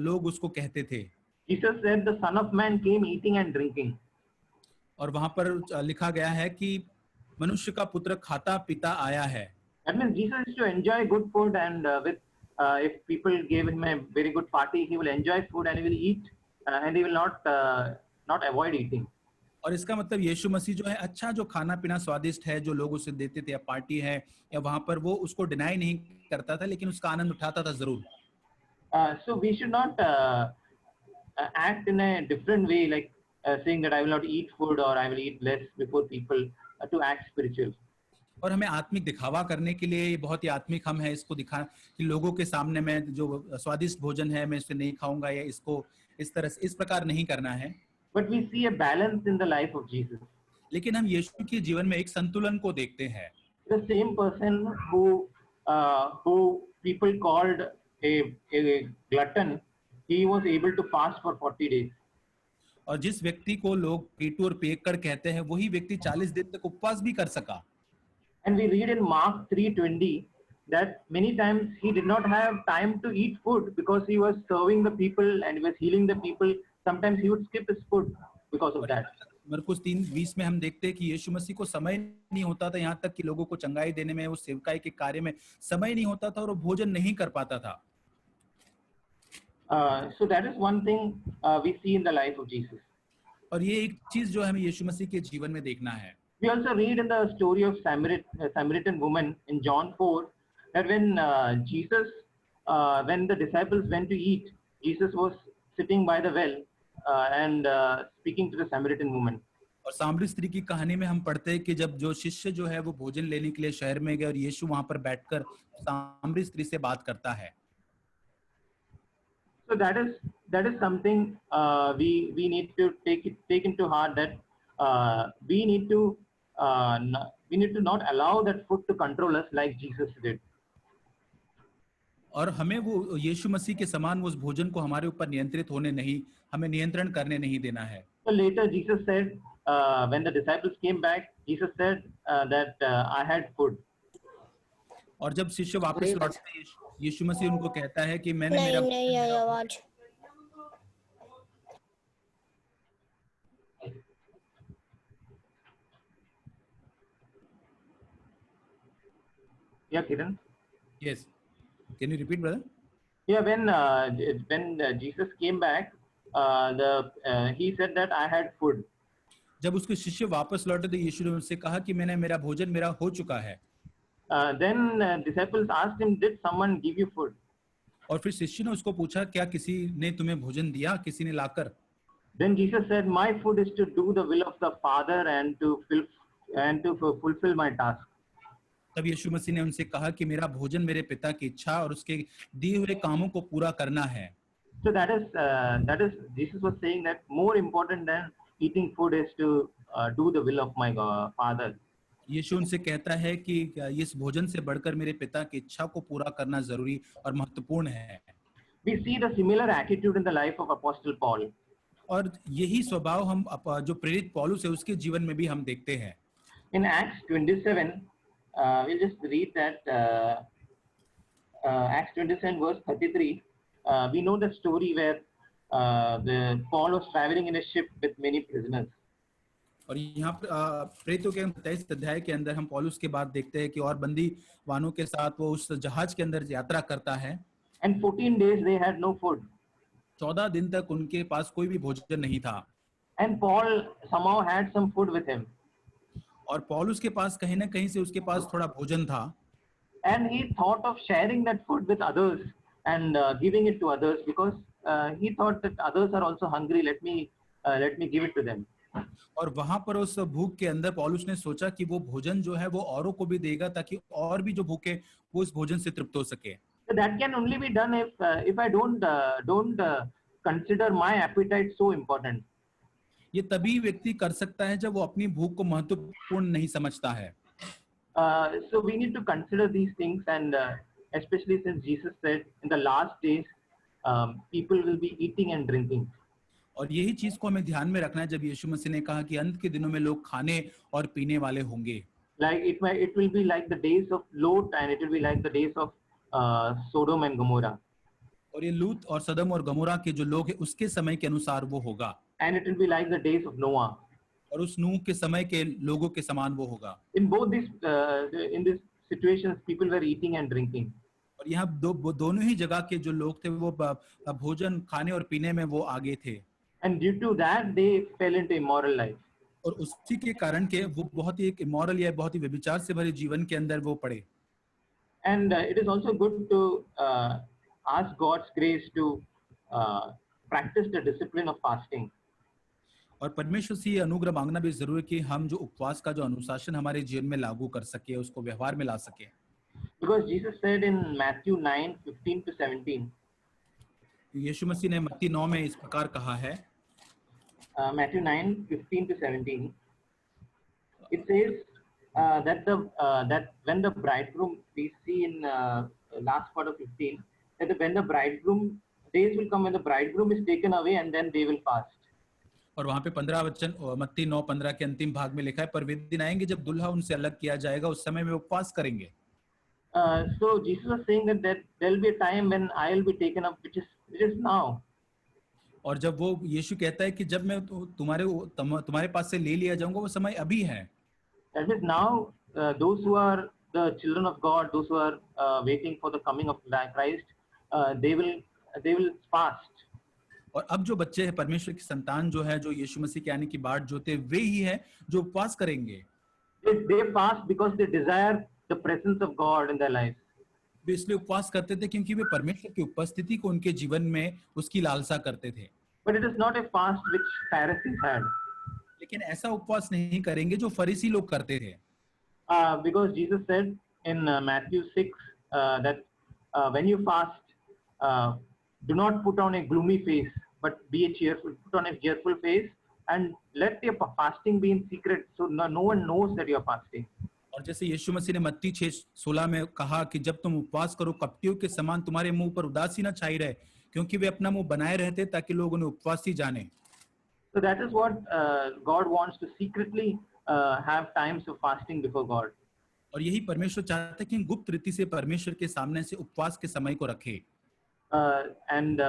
लोग उसको कहते थे। Jesus said the Son of Man came eating and drinking. और वहां पर लिखा गया है कि मनुष्य का पुत्र खाता पीता आया है। That means Jesus is to enjoy good food and if people gave him a very good party, he will enjoy food and he will eat and he will not avoid eating. और इसका मतलब यीशु मसीह जो है अच्छा जो खाना पीना स्वादिष्ट है जो लोग उसे देते थे या पार्टी है या वहां पर वो उसको डिनाई नहीं करता था, लेकिन उसका आनंद उठाता था जरूर। So we should not act in a different way, like saying that I will not eat food or I will eat less before people to act spiritual. और हमें आत्मिक दिखावा करने के लिए ये बहुत ही आत्मिक हम है इसको दिखा कि लोगों के सामने में जो स्वादिष्ट भोजन है मैं इसे नहीं खाऊंगा या इसको इस तरह से इस प्रकार नहीं करना है। But we see a balance in the life of Jesus. लेकिन हम यीशु के जीवन में एक संतुलन को देखते हैं। The same person who people called a glutton, he was able to fast for 40 days. और जिस व्यक्ति को लोग पेटू और पेकड़ कहते हैं वही व्यक्ति 40 दिन तक उपवास भी कर सका। And we read in Mark 3:20 that many times he did not have time to eat food because he was serving the people and he was healing the people. Sometimes he would skip his food because of that. मरकुस 3:20 में हम देखते हैं कि यीशु मसीह को समय नहीं होता था, यहाँ तक कि लोगों को चंगाई देने में, वो सेवकाई के कार्य में समय नहीं होता था और वो भोजन नहीं कर पाता था। So that is one thing we see in the life of Jesus. और ये एक चीज जो हमें यीशु मसीह के जीवन में देखना है। We also read in the story of Samaritan woman in John 4 that when when the disciples went to eat, Jesus was sitting by the well and speaking to the Samaritan woman. और सामरी स्त्री की कहानी में हम पढ़ते हैं कि जब जो शिष्य जो है वो भोजन लेने के लिए शहर में गए और यीशु वहां पर बैठकर सामरी स्त्री से बात करता है। So that is something we need to take into heart that we need to not allow that food to control us like Jesus did. और हमें वो यीशु मसीह के समान उस भोजन को हमारे ऊपर नियंत्रित होने नहीं, हमें नियंत्रण करने नहीं देना है। So later Jesus said when the disciples came back, Jesus said that I had food. और जब शिष्य वापस लौटते हैं यीशु मसीह उनको कहता है कि मैंने मेरा नहीं आवाज। Yeah, Kiran. Yes, can you repeat, brother? Yeah, when Jesus came back, he said that I had food. जब उसके शिष्य वापस लौटे तो यीशु ने उनसे कहा कि मेरा भोजन मेरा हो चुका है। Then disciples asked him, did someone give you food? और फिर शिष्य ने उसको पूछा क्या किसी ने तुम्हें भोजन दिया, किसी ने लाकर? Then Jesus said, my food is to do the will of the Father and to fulfill my task. तब यीशु मसीह ने उनसे कहा कि मेरा भोजन मेरे पिता की इच्छा और उसके दिए हुए कामों को पूरा करना है। So that is Jesus was saying that more important than eating food is to do the will of my Father. यीशु उनसे कहता है कि इस भोजन से बढ़कर मेरे पिता की इच्छा को पूरा करना जरूरी और महत्वपूर्ण है। We see the similar attitude in the life of Apostle Paul. और यही स्वभाव हम जो प्रेरित पौलुस है उसके जीवन में भी हम देखते हैं। In Acts 27, we'll just read that Acts 27 verse 33. We know the story where the Paul was traveling in a ship with many prisoners. और यहाँ पर प्रेरितों के 27 अध्याय के अंदर हम पौलुस के बाद देखते हैं कि और बंदी वानों के साथ वो उस जहाज के अंदर यात्रा करता है। And 14 days they had no food. 14 दिन तक उनके पास कोई भी भोजन नहीं था। And Paul somehow had some food with him. और पौलुस के पास कहीं ना कहीं से उसके पास थोड़ा भोजन था। And he thought of sharing that food with others and giving it to others because he thought that others are also hungry. Let me give it to them. और वहां पर उस भूख के अंदर पौलुस ने सोचा कि वो भोजन जो है वो औरों को भी देगा ताकि और भी जो भूखे वो उस भोजन से तृप्त हो सके। So that can only be done if I don't consider my appetite so important. ये तभी व्यक्ति कर सकता है जब वो अपनी भूख को महत्वपूर्ण नहीं समझता है। So we need to consider these things, and especially since Jesus said in the last days, people will be eating and drinking. और यही चीज को हमें ध्यान में रखना है जब यीशु मसीह ने कहा कि अंत के दिनों में लोग खाने और पीने वाले होंगे। Like it will be like the days of Lot, and it will be like the days of Sodom and Gomorrah. और ये लूत और सदम और गमोरा के जो लोग हैं उसके समय के अनुसार वो होगा। And it will be like the days of Noah. और उस नूह के समय के लोगों के समान वो होगा। In both these situations, people were eating and drinking. और यहाँ दोनों ही जगह के जो लोग थे वो भोजन खाने और पीने में वो आगे थे। And due to that, they fell into immoral life. और उसी के कारण के वो बहुत ही एक इमोरल या बहुत ही व्यभिचार से भरे जीवन के अंदर वो पड़े। And it is also good to ask God's grace to practice the discipline of fasting. और परमेश्वर से ये अनुग्रह मांगना भी जरूरी है कि हम जो उपवास का जो अनुशासन हमारे जीवन में लागू कर सके उसको व्यवहार में ला सके। Because Jesus said in Matthew 9:15 to 17. यीशु मसीह ने मत्ती 9 में इस प्रकार कहा है। Matthew 9:15 to 17. It says that when the bridegroom, we see in last part of 15, that when the bridegroom, days will come when the bridegroom is taken away and then they will fast. और वहां पे 15 वचन मत्ती 9:15 के अंतिम भाग में लिखा है, पर वे दिन आएंगे जब दुल्हा उनसे अलग किया जाएगा, उस समय में उपवास करेंगे। So Jesus was saying that there will be a time when I will be taken up, which is now. और जब वो यीशु कहता है कि जब मैं तुम्हारे पास से ले लिया जाऊंगा, वो समय अभी है। That means now those who are the children of God, those who are waiting for the coming of Christ, they will fast. और अब जो बच्चे हैं परमेश्वर की संतान जो है, जो यीशु मसीह के आने की बाट जोते, वे ही है जो उपवास करेंगे। They fast because they desire the presence of God in their lives. वे इसलिए उपवास करते थे क्योंकि वे परमेश्वर की उपस्थिति को उनके जीवन में उसकी लालसा करते थे। But it is not a fast which Pharisees had. लेकिन ऐसा उपवास नहीं करेंगे जो फरीसी लोग करते थे। Because Jesus said in Matthew 6 that when you fast, do not put on a gloomy face, but be a cheerful. Put on a cheerful face, and let your fasting be in secret, so no one knows that you are fasting. और जैसे यीशु मसीह ने मत्ती 6:16 में कहा कि जब तुम उपवास करो, कपटियों के समान तुम्हारे मुंह पर उदासी न छाई रहे, क्योंकि वे अपना मुंह बनाए रहते ताकि लोग उन्हें उपवासी जाने। So that is what God wants, to secretly have times of fasting before God. और यही परमेश्वर चाहता है कि गुप्त रीति से परमेश्वर के सामने से उपवास के समय को रखे। And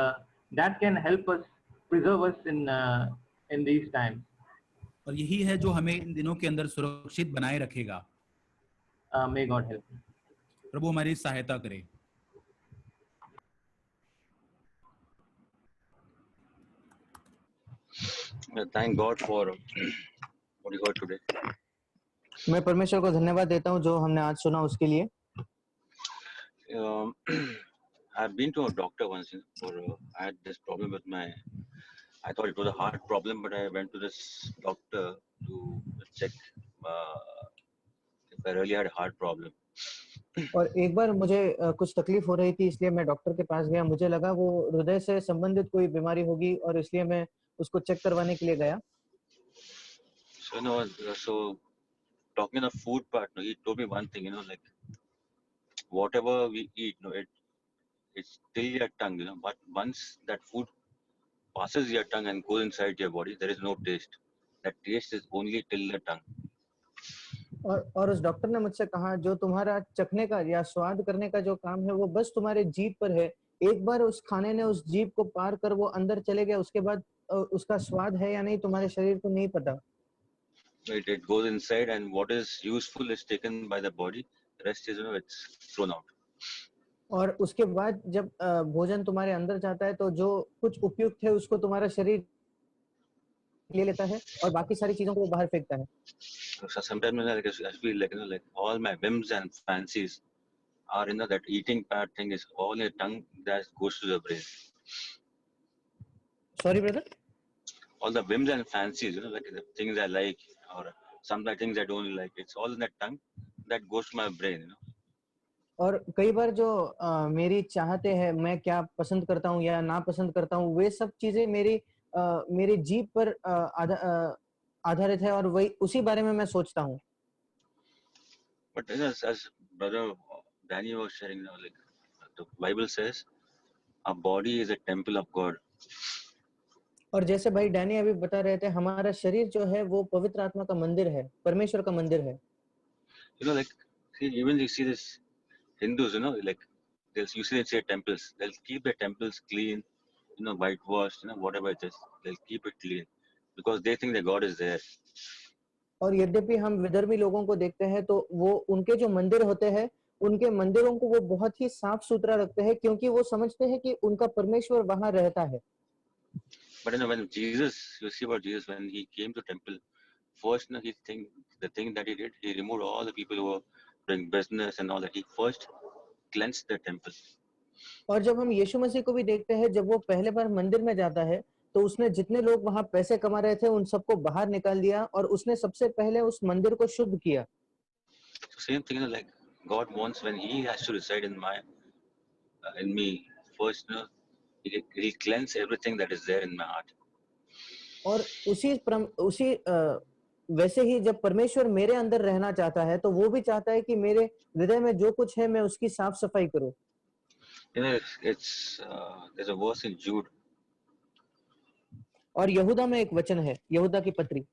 that can help us, preserve us in these times. और यही है जो हमें इन दिनों के अंदर सुरक्षित बनाए रखेगा। May God help. प्रभु हमारी सहायता करे। Thank God for what you heard today. मैं परमेश्वर को धन्यवाद देता हूँ जो हमने आज सुना उसके लिए। I've been to a doctor once for I had this problem with my. I thought it was a heart problem, but I went to this doctor to check if I really had a heart problem. और एक बार मुझे कुछ तकलीफ हो रही थी, इसलिए मैं डॉक्टर के पास गया। मुझे लगा वो हृदय से संबंधित कोई बीमारी होगी और इसलिए मैं उसको चेक करवाने के लिए गया। So talking of food part, he told me one thing, like whatever we eat, it's till your tongue, but once that food passes your tongue and goes inside your body, there is no taste. That taste is only till the tongue. और उस doctor ने मुझसे कहा जो तुम्हारा चखने का या स्वाद करने का जो काम है वो बस तुम्हारे जीभ पर है। एक बार उस खाने ने उस जीभ को पार कर वो अंदर चले गया, उसके बाद उसका स्वाद है या नहीं तुम्हारे शरीर को नहीं पता। It goes inside, and what is useful is taken by the body. The rest is, it's thrown out. और उसके बाद जब भोजन तुम्हारे अंदर जाता है तो जो कुछ उपयुक्त है उसको तुम्हारा शरीर ले लेता है और बाकी सारी चीजों को वो बाहर फेंकता है। So sometimes I feel like, like all my whims and fancies are, that eating part thing is all in the tongue that goes to the brain. Sorry brother. All the whims and fancies, like the things I like or some of the things I don't like, it's all in the tongue that goes to my brain. और कई बार जो मेरी चाहते हैं, मैं क्या पसंद करता हूँ या ना पसंद करता हूँ, वे सब चीजें मेरी जीभ पर आधारित है और वही उसी बारे में मैं सोचता हूँ। But as brother Danny was sharing, like the Bible says, our body is a temple of God. और जैसे भाई डैनी अभी बता रहे थे, हमारा शरीर जो है वो पवित्र आत्मा का मंदिर है, परमेश्वर का मंदिर है। Like even you see this Hindus, like they'll usually say temples. They'll keep their temples clean, whitewashed, whatever it is. They'll keep it clean because they think that God is there. और यद्यपि हम विधर्मी लोगों को देखते हैं तो वो उनके जो मंदिर होते हैं, उनके मंदिरों को वो बहुत ही साफ सुथरा रखते हैं क्योंकि वो समझते हैं कि उनका परमेश्वर वहां रहता है। But when Jesus, you see about Jesus, when he came to temple, first, the thing that he did, he removed all the people who were doing business and all that. He first cleansed the temple. और जब हम यीशु मसीह को भी देखते हैं, जब वो पहले बार मंदिर में जाता है तो उसने जितने लोग वहां पैसे कमा रहे थे उन सबको बाहर निकाल दिया और उसने सबसे पहले उस मंदिर को शुद्ध किया। So same thing, like God wants when He has to reside in me first, He'll cleanse everything that is there in my heart. और उसी वैसे ही जब परमेश्वर मेरे अंदर रहना चाहता है तो वो भी चाहता है कि मेरे हृदय में जो कुछ है मैं उसकी साफ सफाई करूं। There's a verse in Jude. और यहूदा में एक वचन है, यहूदा की पत्री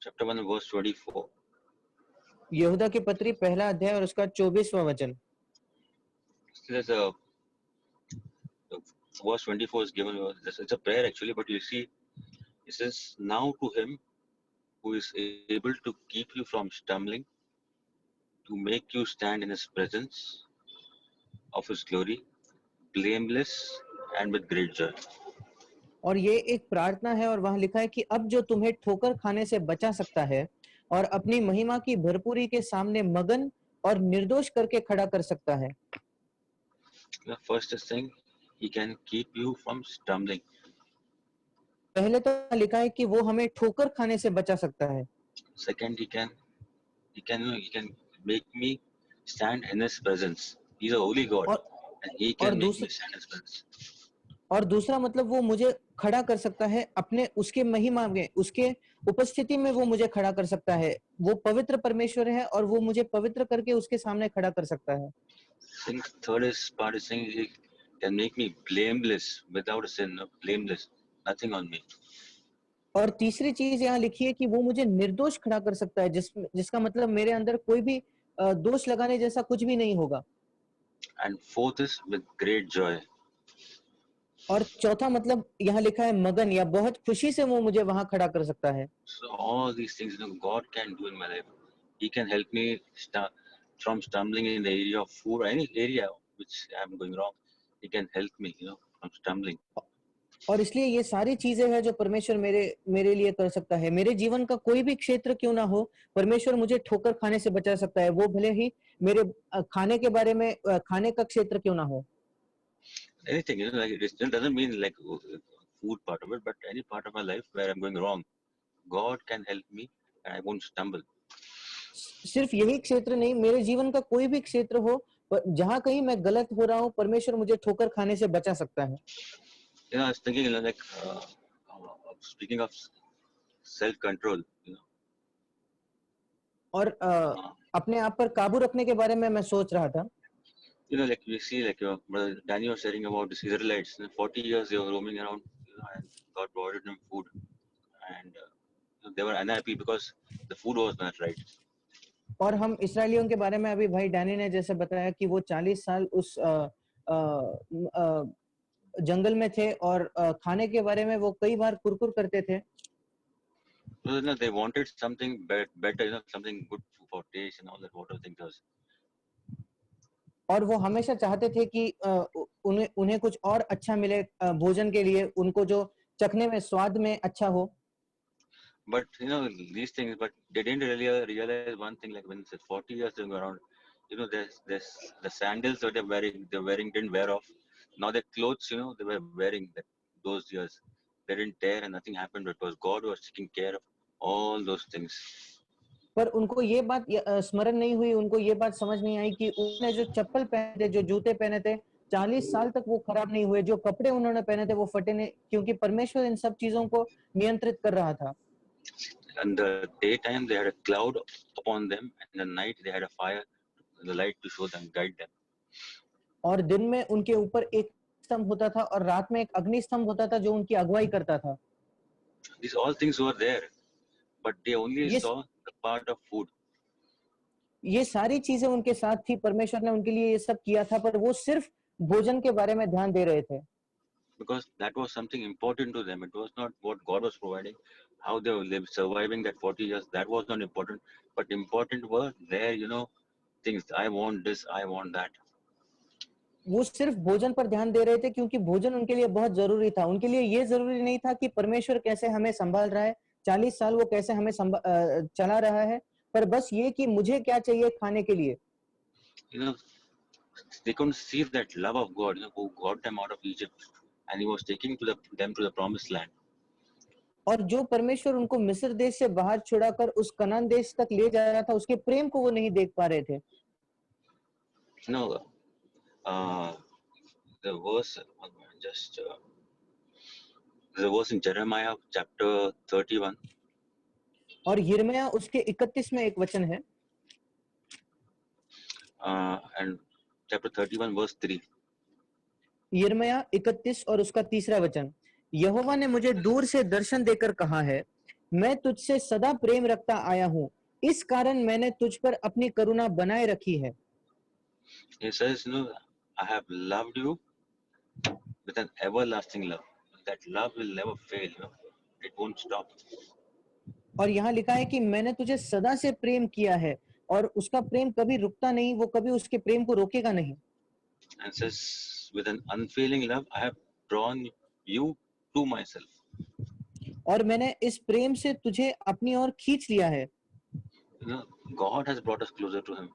chapter 1 verse 24. यहूदा की पत्री पहला अध्याय और उसका 24वां वचन। There's a verse 24 is given. It's a prayer actually, but you see, it says, now to Him who is able to keep you from stumbling, to make you stand in His presence of His glory, blameless and with great joy. और ये एक प्रार्थना है और वहां लिखा है कि अब जो तुम्हें ठोकर खाने से बचा सकता है और अपनी महिमा की भरपूरी के सामने मगन और निर्दोष करके खड़ा कर सकता है। The first is saying He can keep you from stumbling. पहले तो लिखा है कि वो हमें ठोकर खाने से बचा सकता है। Second, He can make me stand in His presence. He's a holy God, and He can make me stand in His presence. और दूसरा मतलब वो मुझे खड़ा कर सकता है अपने उसके महिमा में, उसके उपस्थिति में वो मुझे खड़ा कर सकता है। वो पवित्र परमेश्वर है और वो मुझे पवित्र करके उसके सामने खड़ा कर सकता है। Third is part is saying He can make me blameless, without sin, blameless, nothing on me. और तीसरी चीज यहाँ लिखी है कि वो मुझे निर्दोष खड़ा कर सकता है, जिसका मतलब मेरे अंदर कोई भी दोष लगाने जैसा कुछ भी नहीं होगा। And fourth is with great joy. और चौथा मतलब यहाँ लिखा है मगन या बहुत खुशी से वो मुझे वहां खड़ा कर सकता है। So all these things, God can do in my life. He can help me from stumbling in the area of food or any area which I am going wrong. He can help me, from stumbling. और इसलिए ये सारी चीजें हैं जो परमेश्वर मेरे लिए कर सकता है। मेरे जीवन का कोई भी क्षेत्र क्यों ना हो, परमेश्वर मुझे ठोकर खाने से बचा सकता है, वो भले ही मेरे खाने के बारे में खाने का क्षेत्र क्यों ना हो। Anything, like it doesn't mean like food part of it, but any part of my life where I'm going wrong, God can help me and I won't stumble. सिर्फ यही क्षेत्र नहीं, मेरे जीवन का कोई भी क्षेत्र हो, जहां कहीं मैं गलत हो रहा हूँ, परमेश्वर मुझे ठोकर खाने से बचा सकता है। I was thinking, like speaking of self-control, और अपने आप पर काबू रखने के बारे में मैं सोच रहा था। like we see, like your brother Danny was sharing about the Israelites. 40 years they were roaming around, and God provided them food, and they were unhappy because the food was not right. और हम इसराइलियों के बारे में अभी भाई Danny ने जैसे बताया कि वो 40 साल उस जंगल में थे और खाने के बारे में वो कई बार कुरकुर करते थे. So, they wanted something better, something good for taste and all that, whatever things was. और वो हमेशा चाहते थे कि उन्हें कुछ और अच्छा मिले भोजन के लिए, उनको जो चखने में स्वाद में अच्छा हो. But these things, but they didn't really realize one thing. Like when it's 40 years going around, there's the sandals that they're wearing didn't wear off. Now the clothes, they were wearing that those years, they didn't tear and nothing happened. It was God who was taking care of all those things. पर उनको ये बात स्मरण नहीं हुई, उनको ये बात समझ नहीं आई कि उन्होंने जो चप्पल पहने थे, जो जूते पहने थे, 40 साल तक वो खराब नहीं हुए. जो कपड़े उन्होंने पहने थे वो फटे नहीं, क्योंकि परमेश्वर इन सब चीजों को नियंत्रित कर रहा था. And the daytime they had a cloud upon them, and the night they had a fire, the light to show them, guide them. और दिन में उनके ऊपर एक स्तंभ होता था और रात में एक अग्नि स्तंभ होता था जो उनकी अगुवाई करता था. These all things were there, but they only ये saw the part of food. ये सारी चीजें उनके साथ थी, परमेश्वर ने उनके लिए ये सब किया था, पर वो सिर्फ भोजन के बारे में ध्यान दे रहे थे. Because that was something important to them. It was not what God was providing, how they were surviving that 40 years. That was not important. But important were their, things. I want this, I want that. वो सिर्फ भोजन पर ध्यान दे रहे थे क्योंकि भोजन उनके लिए बहुत जरूरी था. उनके लिए ये जरूरी नहीं था कि परमेश्वर कैसे हमें संभाल रहा है, 40 साल वो कैसे हमें चला रहा है, पर बस ये कि मुझे क्या चाहिए खाने के लिए. They couldn't see that love of God, who got them out of Egypt, and He was taking them to the promised land. और जो परमेश्वर उनको मिस्र देश से बाहर छुड़ाकर उस कनान देश तक ले जा रहा था, उसके प्रेम को वो नहीं देख पा रहे थे. The verse, the verse in Jeremiah chapter 31. और यिर्मयाह उसके 31 में एक वचन है. And chapter 31 verse 3. यिर्मयाह 31 और उसका 3रा वचन. यहोवा ने मुझे दूर से दर्शन देकर कहा है, मैं तुझसे सदा प्रेम रखता आया हूँ, इस कारण मैंने तुझ पर अपनी करुणा बनाए रखी है. He says, I have loved you with an everlasting love. That love will never fail. It won't stop. और यहाँ लिखा है कि मैंने तुझे सदा से प्रेम किया है और उसका प्रेम कभी रुकता नहीं, वो कभी उसके प्रेम को रोकेगा नहीं. And says, with an unfailing love, I have drawn you to myself. और मैंने इस प्रेम से तुझे अपनी ओर खींच लिया है. God has brought us closer to Him.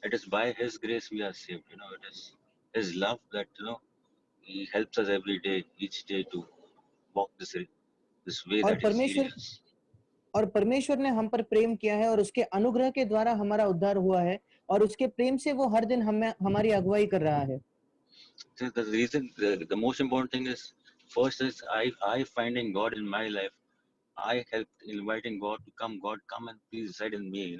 It is by His grace we are saved. It is His love that He helps us every day, each day to walk this way और that He's leading us. और परमेश्वर ने हम पर प्रेम किया है और उसके अनुग्रह के द्वारा हमारा उद्धार हुआ है और उसके प्रेम से वो हर दिन हमारी अगुवाई कर रहा है. So the reason, the most important thing is, first is I finding God in my life. I help inviting God to come. God, come and please reside in me.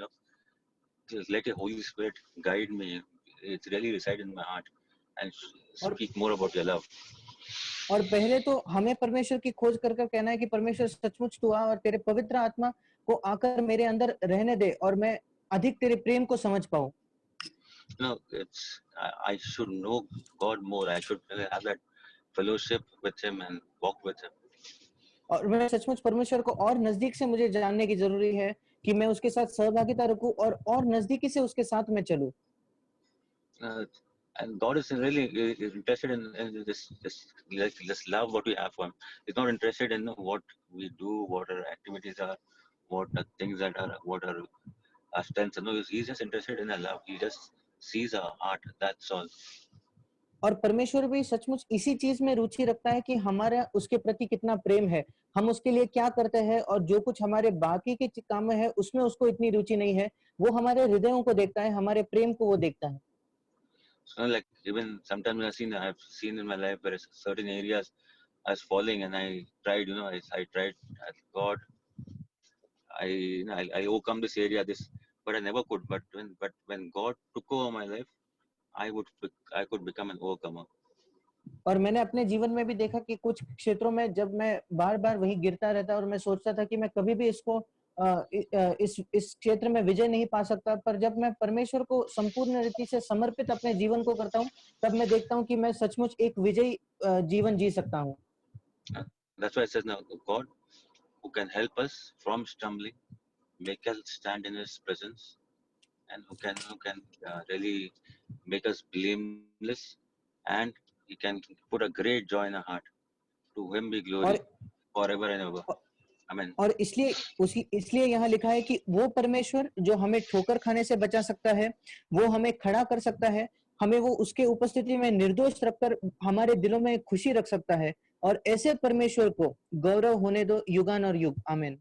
Just let your Holy Spirit guide me. It's really reside in my heart and speak more about your love. और पहले तो हमें परमेश्वर की खोज कर कहना है कि परमेश्वर सचमुच तू आ और तेरे पवित्र आत्मा को आकर मेरे अंदर रहने दे और मैं अधिक तेरे प्रेम को समझ पाऊं. I should know God more. I should have that fellowship with Him and walk with Him. और मैं सचमुच परमेश्वर को और नजदीक से मुझे जानने की जरूरी है कि मैं उसके साथ सहभागिता रखूं और नजदीकी से उसके साथ में चलूं. And God is really interested in this love what we have for Him. He's not interested in what we do, what our activities are, what the things that are, what are our strengths. No, He's just interested in our love. He just sees our heart. That's all. और परमेश्वर भी सचमुच इसी चीज में रुचि रखता है कि हमारा उसके प्रति कितना प्रेम है, हम उसके लिए क्या करते हैं और जो कुछ हमारे बाकी के काम में है उसमें उसको इतनी रुचि नहीं है. वो हमारे हृदयों को देखता है, हमारे प्रेम को वो देखता है. So like even sometimes I've seen in my life where certain areas I was falling and I tried, I tried, God, I overcome this area, but I never could. But when God took over my life, I could become an overcomer. और मैंने अपने जीवन में भी देखा कि कुछ क्षेत्रों में जब मैं बार बार वहीं गिरता रहता और मैं सोचता था कि मैं कभी भी इसको इस क्षेत्र में विजय नहीं पा सकता, पर जब मैं परमेश्वर को संपूर्ण रीति से समर्पित अपने जीवन को करता हूँ, तब मैं देखता हूँ कि मैं सचमुच एक विजयी जीवन जी सकता हूँ। That's why it says now, God who can help us from stumbling, make us stand in His presence, and who can really make us blameless, and He can put a great joy in our heart. To Him be glory और forever and ever. Amen. और इसलिए यहाँ लिखा है कि वो परमेश्वर जो हमें ठोकर खाने से बचा सकता है, वो हमें खड़ा कर सकता है, हमें वो उसके उपस्थिति में निर्दोष रखकर हमारे दिलों में खुशी रख सकता है, और ऐसे परमेश्वर को गौरव होने दो युगान और युग। आमीन।